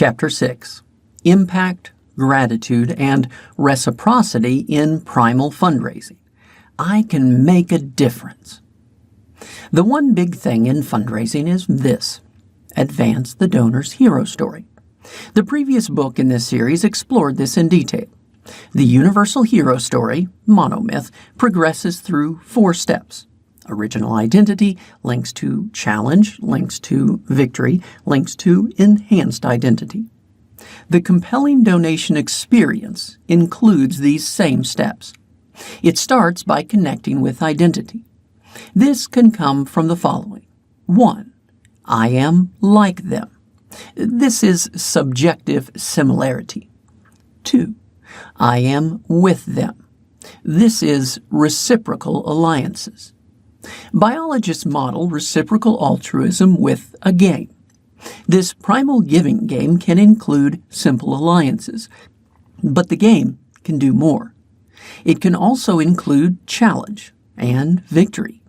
Chapter 6. Impact, Gratitude, and Reciprocity in Primal Fundraising. I can make a difference. The one big thing in fundraising is this: advance the donor's hero story. The previous book in this series explored this in detail. The universal hero story, monomyth, progresses through 4 steps. Original identity links to challenge, links to victory, links to enhanced identity. The compelling donation experience includes these same steps. It starts by connecting with identity. This can come from the following. 1. I am like them. This is subjective similarity. 2. I am with them. This is reciprocal alliances. Biologists model reciprocal altruism with a game. This primal giving game can include simple alliances, but the game can do more. It can also include challenge and victory.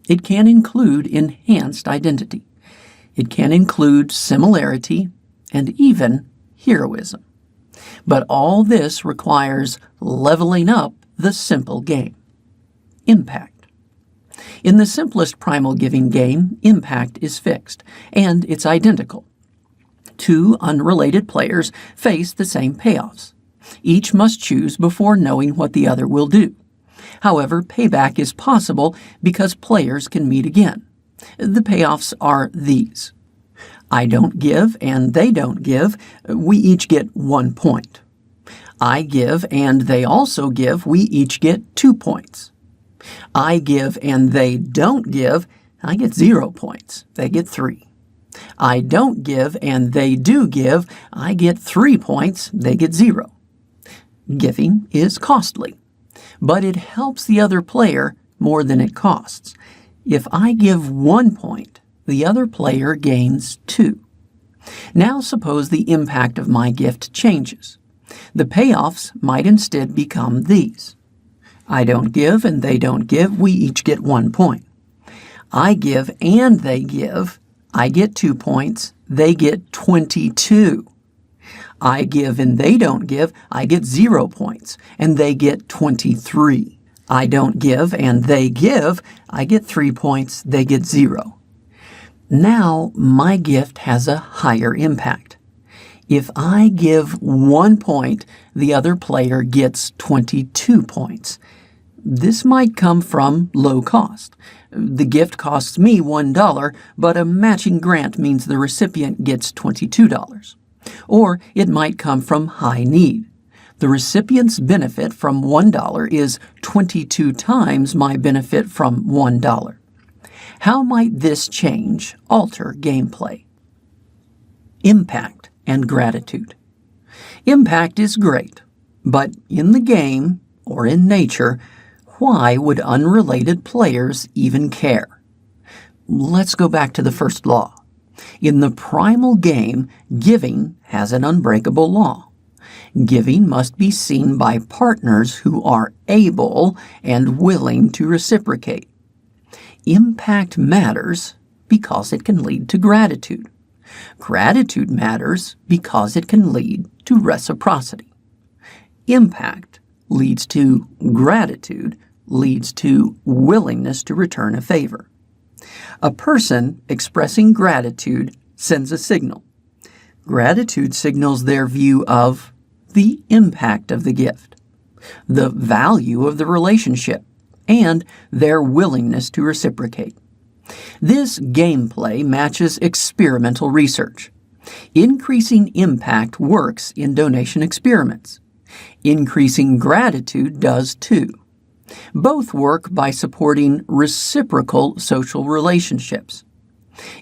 It can include enhanced identity. It can include similarity and even heroism. But all this requires leveling up the simple game. Impact. In the simplest primal giving game, impact is fixed, and it's identical. 2 unrelated players face the same payoffs. Each must choose before knowing what the other will do. However, payback is possible because players can meet again. The payoffs are these. I don't give and they don't give. We each get 1 point. I give and they also give. We each get 2 points. I give and they don't give. I get 0 points. They get 3. I don't give and they do give. I get 3 points. They get 0. Giving is costly, but it helps the other player more than it costs. If I give 1 point, the other player gains 2. Now suppose the impact of my gift changes. The payoffs might instead become these. I don't give and they don't give. We each get 1 point. I give and they give. I get 2 points. They get 22. I give and they don't give. I get 0 points, and they get 23. I don't give and they give. I get 3 points. They get 0. Now my gift has a higher impact. If I give 1 point, the other player gets 22 points. This might come from low cost. The gift costs me $1, but a matching grant means the recipient gets $22. Or it might come from high need. The recipient's benefit from $1 is 22 times my benefit from $1. How might this change, alter gameplay? Impact and gratitude. Impact is great, but in the game, or in nature, why would unrelated players even care? Let's go back to the first law. In the primal game, giving has an unbreakable law. Giving must be seen by partners who are able and willing to reciprocate. Impact matters because it can lead to gratitude. Gratitude matters because it can lead to reciprocity. Impact leads to gratitude, leads to willingness to return a favor. A person expressing gratitude sends a signal. Gratitude signals their view of the impact of the gift, the value of the relationship, and their willingness to reciprocate. This gameplay matches experimental research. Increasing impact works in donation experiments. Increasing gratitude does too. Both work by supporting reciprocal social relationships.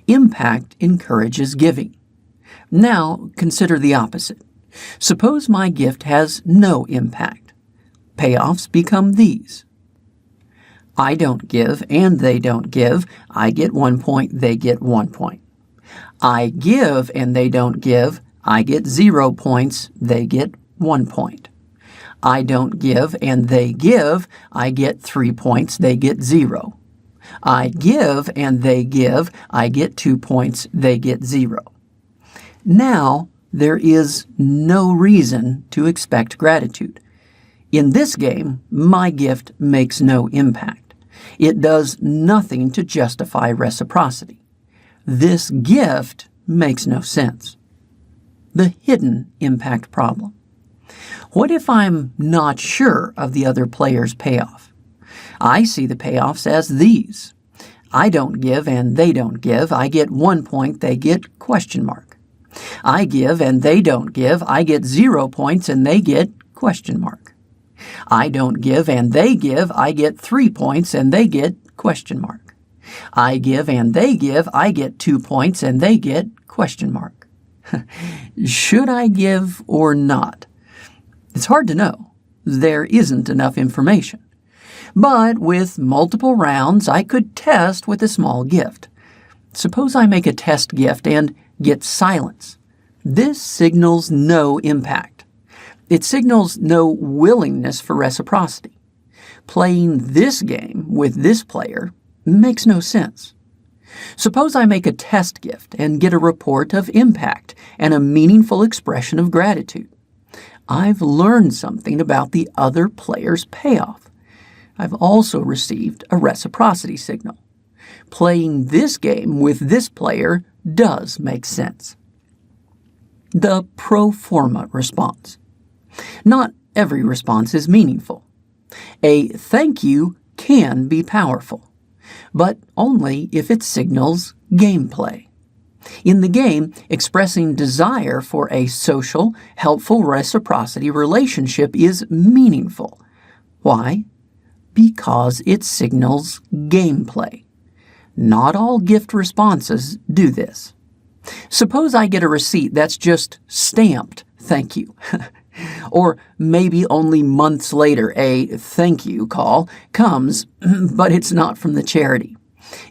Impact encourages giving. Now consider the opposite. Suppose my gift has no impact. Payoffs become these. I don't give and they don't give. I get 1 point, they get 1 point. I give and they don't give. I get 0 points, they get 1 point. I don't give and they give. I get 3 points, they get 0. I give and they give. I get 2 points, they get 0. Now, there is no reason to expect gratitude. In this game, my gift makes no impact. It does nothing to justify reciprocity. This gift makes no sense. The hidden impact problem. What if I'm not sure of the other player's payoff? I see the payoffs as these. I don't give and they don't give. I get 1 point, they get question mark. I give and they don't give. I get 0 points and they get question mark. I don't give and they give. I get 3 points and they get question mark. I give and they give. I get 2 points and they get question mark. Should I give or not? It's hard to know. There isn't enough information. But with multiple rounds, I could test with a small gift. Suppose I make a test gift and get silence. This signals no impact. It signals no willingness for reciprocity. Playing this game with this player makes no sense. Suppose I make a test gift and get a report of impact and a meaningful expression of gratitude. I've learned something about the other player's payoff. I've also received a reciprocity signal. Playing this game with this player does make sense. The pro forma response. Not every response is meaningful. A thank you can be powerful, but only if it signals gameplay. In the game, expressing desire for a social, helpful reciprocity relationship is meaningful. Why? Because it signals gameplay. Not all gift responses do this. Suppose I get a receipt that's just stamped thank you. Or maybe only months later a thank you call comes, but it's not from the charity.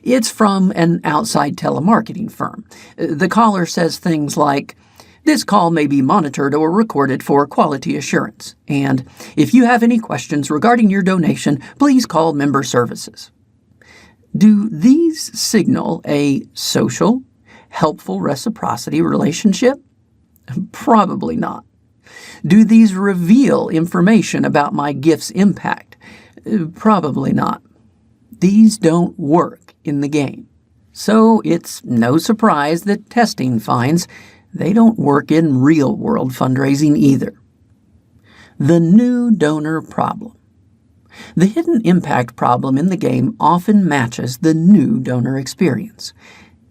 It's from an outside telemarketing firm. The caller says things like, "This call may be monitored or recorded for quality assurance, and if you have any questions regarding your donation, please call member services." Do these signal a social, helpful reciprocity relationship? Probably not. Do these reveal information about my gift's impact? Probably not. These don't work in the game. So it's no surprise that testing finds they don't work in real-world fundraising either. The new donor problem. The hidden impact problem in the game often matches the new donor experience.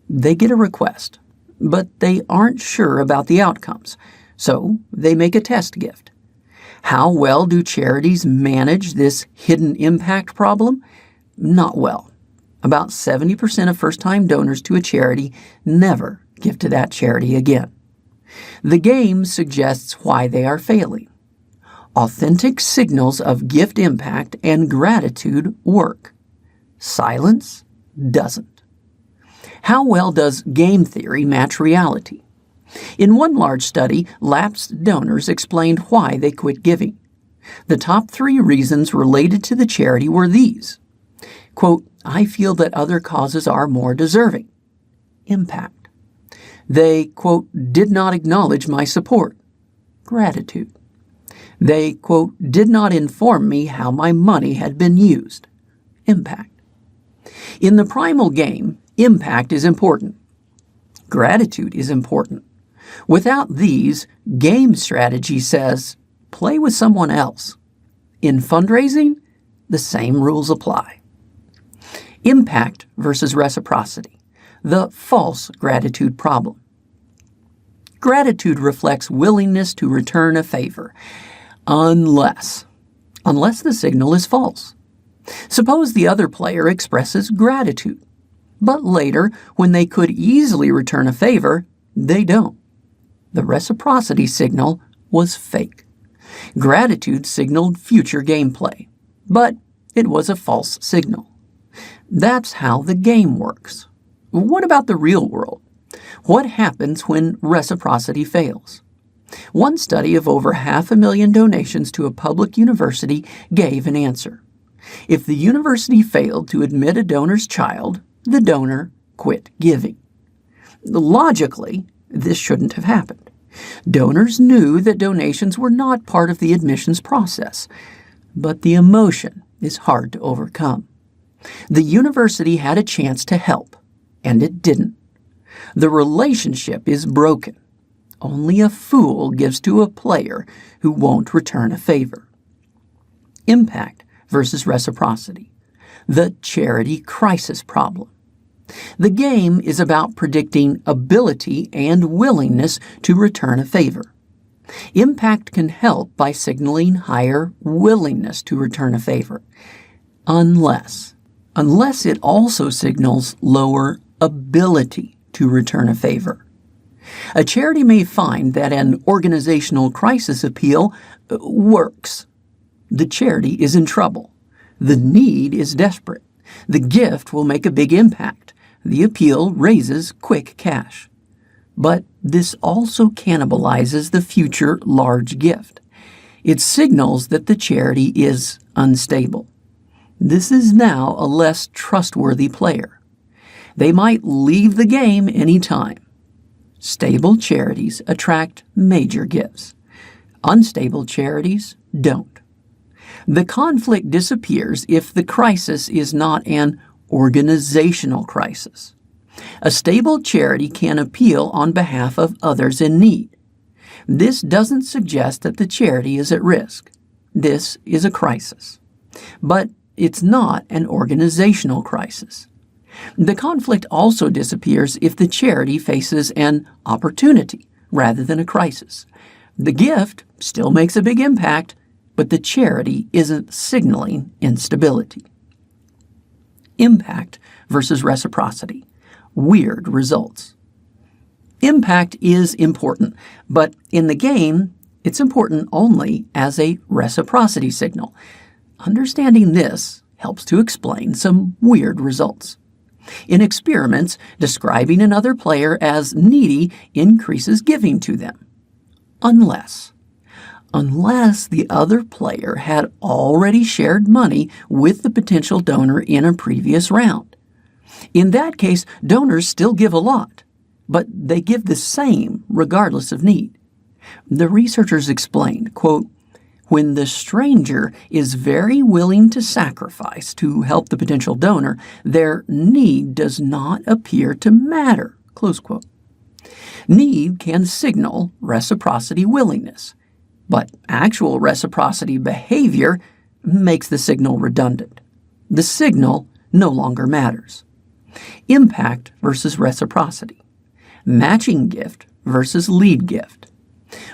They get a request, but they aren't sure about the outcomes, so they make a test gift. How well do charities manage this hidden impact problem? Not well. About 70% of first-time donors to a charity never give to that charity again. The game suggests why they are failing. Authentic signals of gift impact and gratitude work. Silence doesn't. How well does game theory match reality? In one large study, lapsed donors explained why they quit giving. The top 3 reasons related to the charity were these. Quote, "I feel that other causes are more deserving." Impact. They, quote, "did not acknowledge my support." Gratitude. They, quote, "did not inform me how my money had been used." Impact. In the primal game, impact is important. Gratitude is important. Without these, game strategy says, play with someone else. In fundraising, the same rules apply. Impact versus reciprocity. The false gratitude problem. Gratitude reflects willingness to return a favor, unless the signal is false. Suppose the other player expresses gratitude, but later, when they could easily return a favor, they don't. The reciprocity signal was fake. Gratitude signaled future gameplay, but it was a false signal. That's how the game works. What about the real world? What happens when reciprocity fails? One study of over 500,000 donations to a public university gave an answer. If the university failed to admit a donor's child, the donor quit giving. Logically, this shouldn't have happened. Donors knew that donations were not part of the admissions process, but the emotion is hard to overcome. The university had a chance to help, and it didn't. The relationship is broken. Only a fool gives to a player who won't return a favor. Impact versus reciprocity. The charity crisis problem. The game is about predicting ability and willingness to return a favor. Impact can help by signaling higher willingness to return a favor, unless it also signals lower ability to return a favor. A charity may find that an organizational crisis appeal works. The charity is in trouble. The need is desperate. The gift will make a big impact. The appeal raises quick cash. But this also cannibalizes the future large gift. It signals that the charity is unstable. This is now a less trustworthy player. They might leave the game any time. Stable charities attract major gifts. Unstable charities don't. The conflict disappears if the crisis is not an organizational crisis. A stable charity can appeal on behalf of others in need. This doesn't suggest that the charity is at risk. This is a crisis. But it's not an organizational crisis. The conflict also disappears if the charity faces an opportunity rather than a crisis. The gift still makes a big impact, but the charity isn't signaling instability. Impact versus reciprocity. Weird results. Impact is important, but in the game, it's important only as a reciprocity signal. Understanding this helps to explain some weird results. In experiments, describing another player as needy increases giving to them. Unless the other player had already shared money with the potential donor in a previous round. In that case, donors still give a lot, but they give the same regardless of need. The researchers explained, quote, "When the stranger is very willing to sacrifice to help the potential donor, their need does not appear to matter," close quote. Need can signal reciprocity willingness, but actual reciprocity behavior makes the signal redundant. The signal no longer matters. Impact versus reciprocity. Matching gift versus lead gift.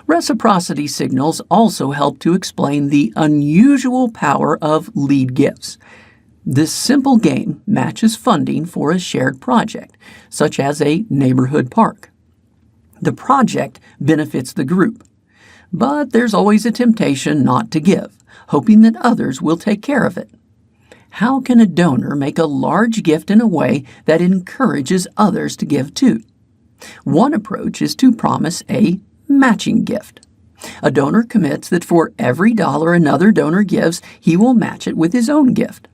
Reciprocity signals also help to explain the unusual power of lead gifts. This simple game matches funding for a shared project, such as a neighborhood park. The project benefits the group, but there's always a temptation not to give, hoping that others will take care of it. How can a donor make a large gift in a way that encourages others to give too? One approach is to promise a matching gift. A donor commits that for every dollar another donor gives, he will match it with his own gift.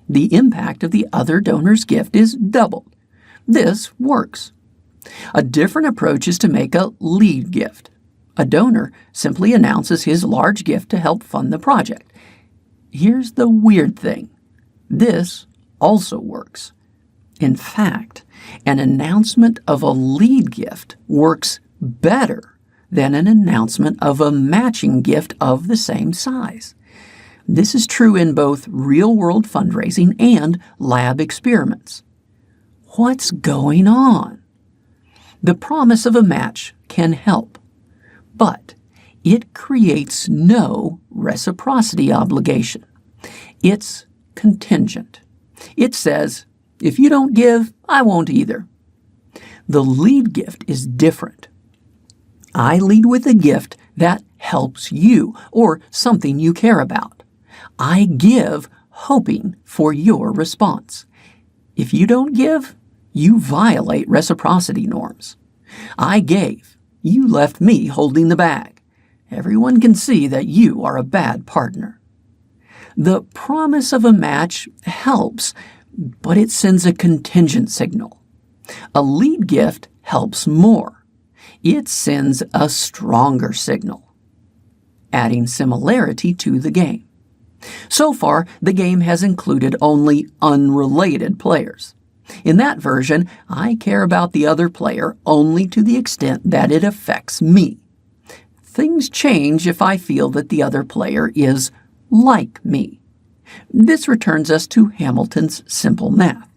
The impact of the other donor's gift is doubled. This works. A different approach is to make a lead gift. A donor simply announces his large gift to help fund the project. Here's the weird thing. This also works. In fact, an announcement of a lead gift works better than an announcement of a matching gift of the same size. This is true in both real-world fundraising and lab experiments. What's going on? The promise of a match can help, but it creates no reciprocity obligation. It's contingent. It says, if you don't give, I won't either. The lead gift is different. I lead with a gift that helps you or something you care about. I give hoping for your response. If you don't give, you violate reciprocity norms. I gave. You left me holding the bag. Everyone can see that you are a bad partner. The promise of a match helps, but it sends a contingent signal. A lead gift helps more. it sends a stronger signal, adding similarity to the game. So far, the game has included only unrelated players. In that version, I care about the other player only to the extent that it affects me. Things change if I feel that the other player is like me. This returns us to Hamilton's simple math.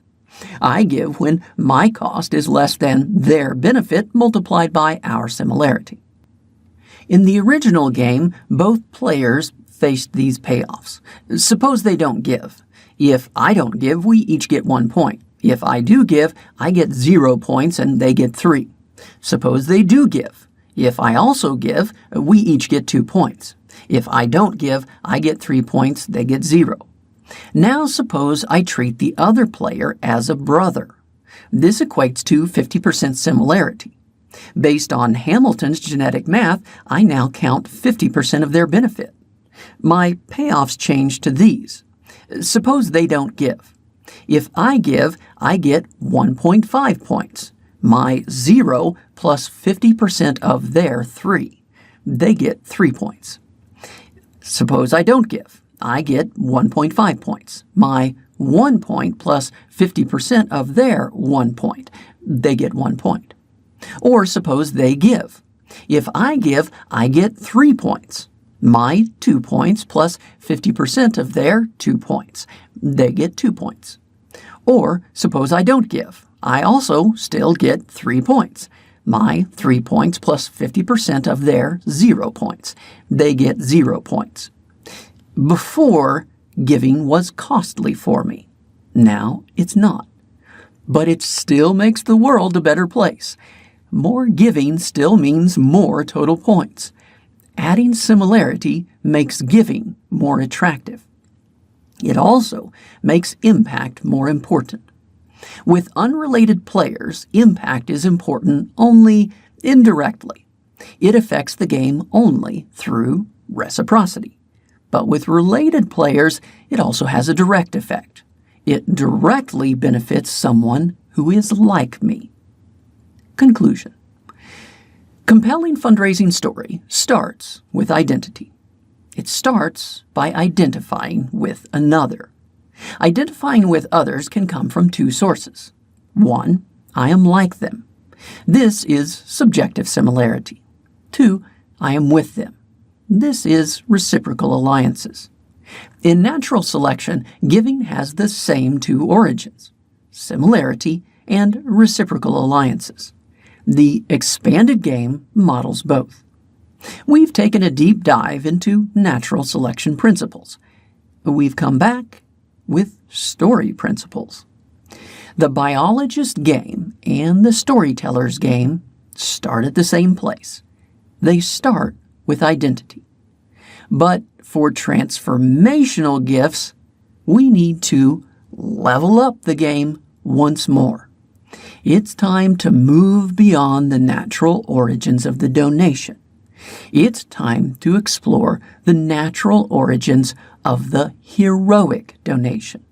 I give when my cost is less than their benefit multiplied by our similarity. In the original game, both players faced these payoffs. Suppose they don't give. If I don't give, we each get 1 point. If I do give, I get 0 points and they get 3. Suppose they do give. If I also give, we each get 2 points. If I don't give, I get 3 points, they get 0. Now suppose I treat the other player as a brother. This equates to 50% similarity. Based on Hamilton's genetic math, I now count 50% of their benefit. My payoffs change to these. Suppose they don't give. If I give, I get 1.5 points. My 0 plus 50% of their 3. They get 3 points. Suppose I don't give. I get 1.5 points. My 1 point plus 50% of their 1 point. They get 1 point. Or suppose they give. If I give, I get 3 points. My 2 points plus 50% of their 2 points. They get 2 points. Or suppose I don't give. I also still get 3 points. My 3 points plus 50% of their 0 points. They get 0 points. Before, giving was costly for me. Now it's not. But it still makes the world a better place. More giving still means more total points. Adding similarity makes giving more attractive. It also makes impact more important. With unrelated players, impact is important only indirectly. It affects the game only through reciprocity. But with related players, it also has a direct effect. It directly benefits someone who is like me. Conclusion. Compelling fundraising story starts with identity. It starts by identifying with another. Identifying with others can come from 2 sources. 1, I am like them. This is subjective similarity. 2, I am with them. This is reciprocal alliances. In natural selection, giving has the same 2 origins, similarity and reciprocal alliances. The expanded game models both. We've taken a deep dive into natural selection principles. We've come back with story principles. The biologist game and the storyteller's game start at the same place. They start with identity. But for transformational gifts, we need to level up the game once more. It's time to move beyond the natural origins of the donation. It's time to explore the natural origins of the heroic donation.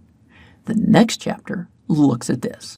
The next chapter looks at this.